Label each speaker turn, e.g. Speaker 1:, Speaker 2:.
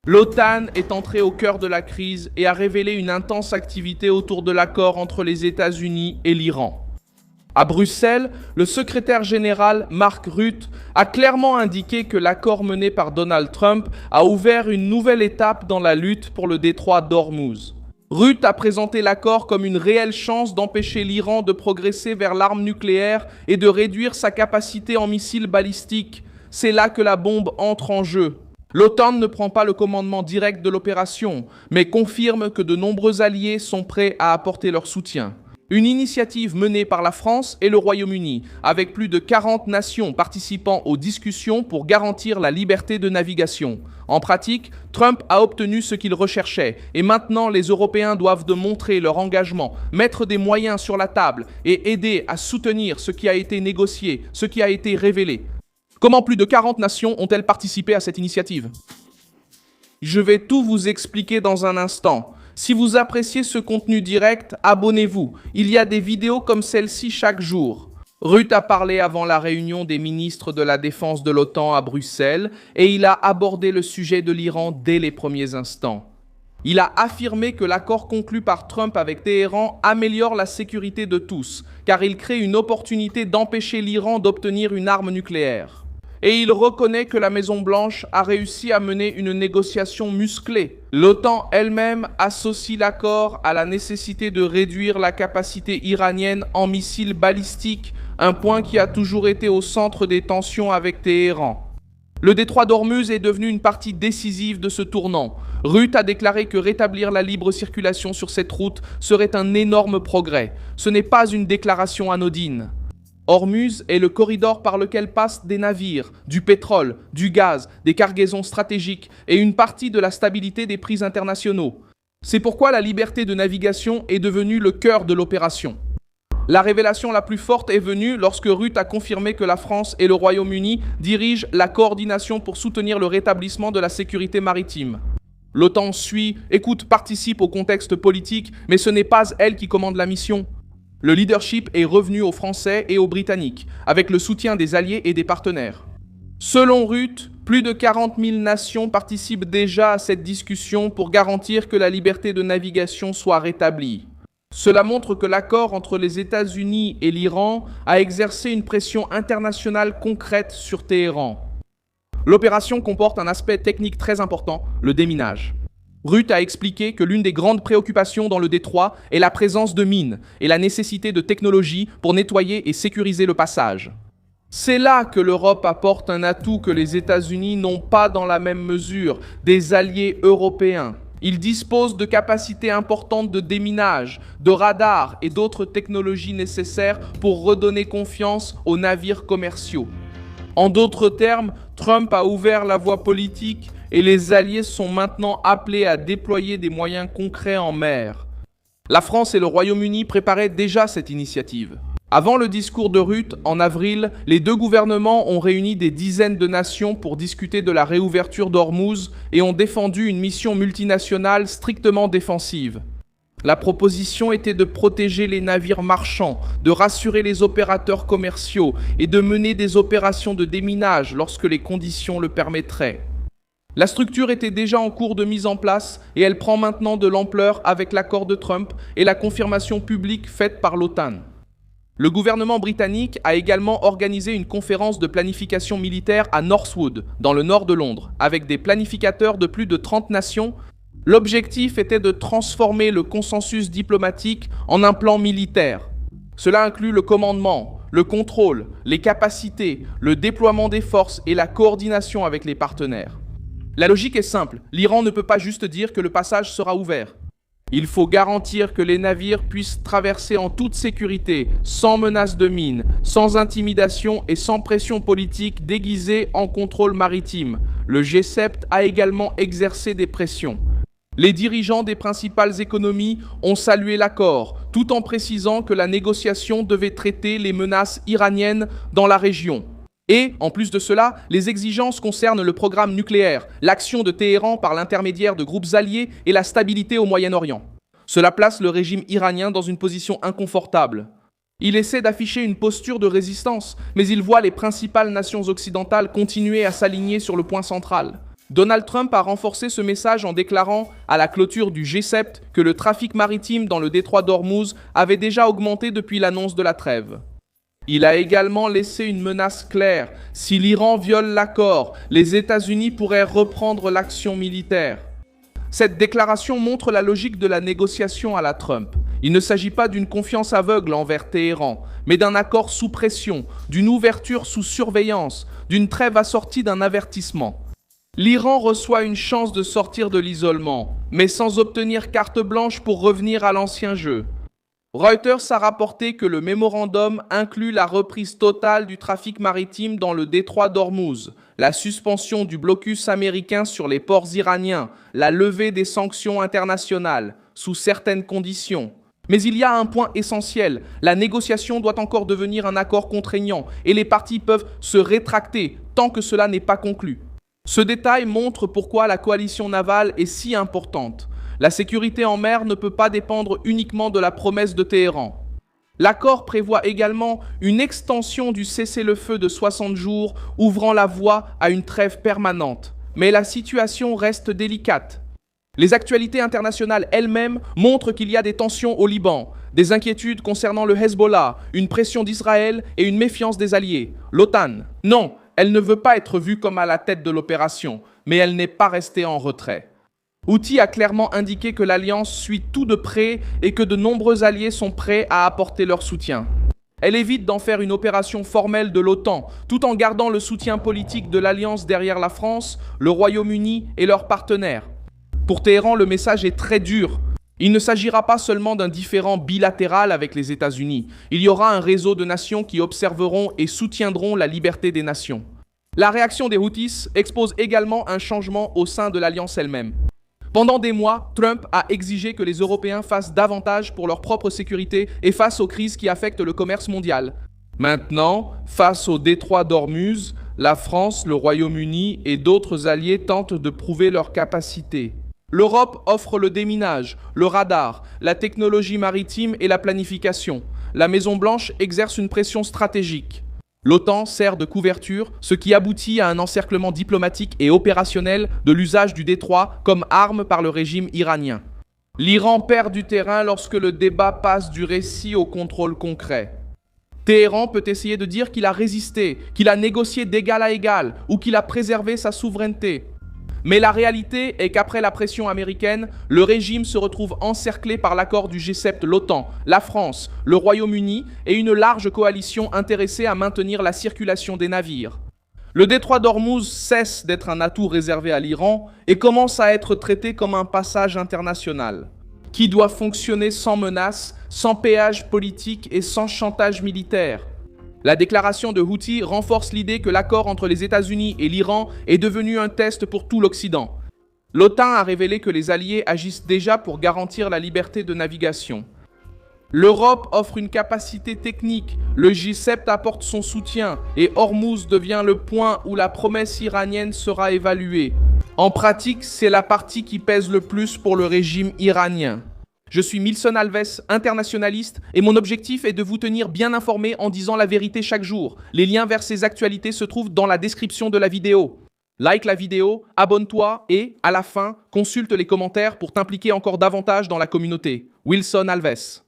Speaker 1: L'OTAN est entrée au cœur de la crise et a révélé une intense activité autour de l'accord entre les États-Unis et l'Iran. À Bruxelles, le secrétaire général Mark Rutte a clairement indiqué que l'accord mené par Donald Trump a ouvert une nouvelle étape dans la lutte pour le détroit d'Ormuz. Rutte a présenté l'accord comme une réelle chance d'empêcher l'Iran de progresser vers l'arme nucléaire et de réduire sa capacité en missiles balistiques. C'est là que la bombe entre en jeu. L'OTAN ne prend pas le commandement direct de l'opération, mais confirme que de nombreux alliés sont prêts à apporter leur soutien. Une initiative menée par la France et le Royaume-Uni, avec plus de 40 nations participant aux discussions pour garantir la liberté de navigation. En pratique, Trump a obtenu ce qu'il recherchait, et maintenant les Européens doivent montrer leur engagement, mettre des moyens sur la table et aider à soutenir ce qui a été négocié, ce qui a été révélé. Comment plus de 40 nations ont-elles participé à cette initiative? Je vais tout vous expliquer dans un instant. Si vous appréciez ce contenu direct, abonnez-vous. Il y a des vidéos comme celle-ci chaque jour. Rutte a parlé avant la réunion des ministres de la Défense de l'OTAN à Bruxelles et il a abordé le sujet de l'Iran dès les premiers instants. Il a affirmé que l'accord conclu par Trump avec Téhéran améliore la sécurité de tous, car il crée une opportunité d'empêcher l'Iran d'obtenir une arme nucléaire. Et il reconnaît que la Maison-Blanche a réussi à mener une négociation musclée. L'OTAN elle-même associe l'accord à la nécessité de réduire la capacité iranienne en missiles balistiques, un point qui a toujours été au centre des tensions avec Téhéran. Le détroit d'Ormuz est devenu une partie décisive de ce tournant. Rutte a déclaré que rétablir la libre circulation sur cette route serait un énorme progrès. Ce n'est pas une déclaration anodine. Ormuz est le corridor par lequel passent des navires, du pétrole, du gaz, des cargaisons stratégiques et une partie de la stabilité des prix internationaux. C'est pourquoi la liberté de navigation est devenue le cœur de l'opération. La révélation la plus forte est venue lorsque Rutte a confirmé que la France et le Royaume-Uni dirigent la coordination pour soutenir le rétablissement de la sécurité maritime. L'OTAN suit, écoute, participe au contexte politique, mais ce n'est pas elle qui commande la mission. Le leadership est revenu aux Français et aux Britanniques, avec le soutien des alliés et des partenaires. Selon Rutte, plus de 40 000 nations participent déjà à cette discussion pour garantir que la liberté de navigation soit rétablie. Cela montre que l'accord entre les États-Unis et l'Iran a exercé une pression internationale concrète sur Téhéran. L'opération comporte un aspect technique très important, le déminage. Rutte a expliqué que l'une des grandes préoccupations dans le détroit est la présence de mines et la nécessité de technologies pour nettoyer et sécuriser le passage. C'est là que l'Europe apporte un atout que les États-Unis n'ont pas dans la même mesure, des alliés européens. Ils disposent de capacités importantes de déminage, de radars et d'autres technologies nécessaires pour redonner confiance aux navires commerciaux. En d'autres termes, Trump a ouvert la voie politique et les alliés sont maintenant appelés à déployer des moyens concrets en mer. La France et le Royaume-Uni préparaient déjà cette initiative. Avant le discours de Rutte, en avril, les deux gouvernements ont réuni des dizaines de nations pour discuter de la réouverture d'Ormuz et ont défendu une mission multinationale strictement défensive. La proposition était de protéger les navires marchands, de rassurer les opérateurs commerciaux et de mener des opérations de déminage lorsque les conditions le permettraient. La structure était déjà en cours de mise en place et elle prend maintenant de l'ampleur avec l'accord de Trump et la confirmation publique faite par l'OTAN. Le gouvernement britannique a également organisé une conférence de planification militaire à Northwood, dans le nord de Londres, avec des planificateurs de plus de 30 nations. L'objectif était de transformer le consensus diplomatique en un plan militaire. Cela inclut le commandement, le contrôle, les capacités, le déploiement des forces et la coordination avec les partenaires. La logique est simple, l'Iran ne peut pas juste dire que le passage sera ouvert. Il faut garantir que les navires puissent traverser en toute sécurité, sans menace de mine, sans intimidation et sans pression politique déguisée en contrôle maritime. Le G7 a également exercé des pressions. Les dirigeants des principales économies ont salué l'accord, tout en précisant que la négociation devait traiter les menaces iraniennes dans la région. Et, en plus de cela, les exigences concernent le programme nucléaire, l'action de Téhéran par l'intermédiaire de groupes alliés et la stabilité au Moyen-Orient. Cela place le régime iranien dans une position inconfortable. Il essaie d'afficher une posture de résistance, mais il voit les principales nations occidentales continuer à s'aligner sur le point central. Donald Trump a renforcé ce message en déclarant à la clôture du G7 que le trafic maritime dans le détroit d'Ormuz avait déjà augmenté depuis l'annonce de la trêve. Il a également laissé une menace claire. Si l'Iran viole l'accord, les États-Unis pourraient reprendre l'action militaire. Cette déclaration montre la logique de la négociation à la Trump. Il ne s'agit pas d'une confiance aveugle envers Téhéran, mais d'un accord sous pression, d'une ouverture sous surveillance, d'une trêve assortie d'un avertissement. L'Iran reçoit une chance de sortir de l'isolement, mais sans obtenir carte blanche pour revenir à l'ancien jeu. Reuters a rapporté que le mémorandum inclut la reprise totale du trafic maritime dans le détroit d'Ormuz, la suspension du blocus américain sur les ports iraniens, la levée des sanctions internationales, sous certaines conditions. Mais il y a un point essentiel, la négociation doit encore devenir un accord contraignant et les parties peuvent se rétracter tant que cela n'est pas conclu. Ce détail montre pourquoi la coalition navale est si importante. La sécurité en mer ne peut pas dépendre uniquement de la promesse de Téhéran. L'accord prévoit également une extension du cessez-le-feu de 60 jours, ouvrant la voie à une trêve permanente. Mais la situation reste délicate. Les actualités internationales elles-mêmes montrent qu'il y a des tensions au Liban, des inquiétudes concernant le Hezbollah, une pression d'Israël et une méfiance des alliés. L'OTAN, non, elle ne veut pas être vue comme à la tête de l'opération, mais elle n'est pas restée en retrait. Houthi a clairement indiqué que l'Alliance suit tout de près et que de nombreux alliés sont prêts à apporter leur soutien. Elle évite d'en faire une opération formelle de l'OTAN, tout en gardant le soutien politique de l'Alliance derrière la France, le Royaume-Uni et leurs partenaires. Pour Téhéran, le message est très dur. Il ne s'agira pas seulement d'un différend bilatéral avec les États-Unis. Il y aura un réseau de nations qui observeront et soutiendront la liberté des nations. La réaction des Houthis expose également un changement au sein de l'Alliance elle-même. Pendant des mois, Trump a exigé que les Européens fassent davantage pour leur propre sécurité et face aux crises qui affectent le commerce mondial. Maintenant, face au détroit d'Ormuz, la France, le Royaume-Uni et d'autres alliés tentent de prouver leur capacité. L'Europe offre le déminage, le radar, la technologie maritime et la planification. La Maison-Blanche exerce une pression stratégique. L'OTAN sert de couverture, ce qui aboutit à un encerclement diplomatique et opérationnel de l'usage du détroit comme arme par le régime iranien. L'Iran perd du terrain lorsque le débat passe du récit au contrôle concret. Téhéran peut essayer de dire qu'il a résisté, qu'il a négocié d'égal à égal ou qu'il a préservé sa souveraineté. Mais la réalité est qu'après la pression américaine, le régime se retrouve encerclé par l'accord du G7, l'OTAN, la France, le Royaume-Uni et une large coalition intéressée à maintenir la circulation des navires. Le détroit d'Ormuz cesse d'être un atout réservé à l'Iran et commence à être traité comme un passage international, qui doit fonctionner sans menace, sans péage politique et sans chantage militaire. La déclaration de Houthi renforce l'idée que l'accord entre les États-Unis et l'Iran est devenu un test pour tout l'Occident. L'OTAN a révélé que les alliés agissent déjà pour garantir la liberté de navigation. L'Europe offre une capacité technique, le G7 apporte son soutien et Ormuz devient le point où la promesse iranienne sera évaluée. En pratique, c'est la partie qui pèse le plus pour le régime iranien. Je suis Milson Alves, internationaliste, et mon objectif est de vous tenir bien informé en disant la vérité chaque jour. Les liens vers ces actualités se trouvent dans la description de la vidéo. Like la vidéo, abonne-toi et, à la fin, consulte les commentaires pour t'impliquer encore davantage dans la communauté. Wilson Alves.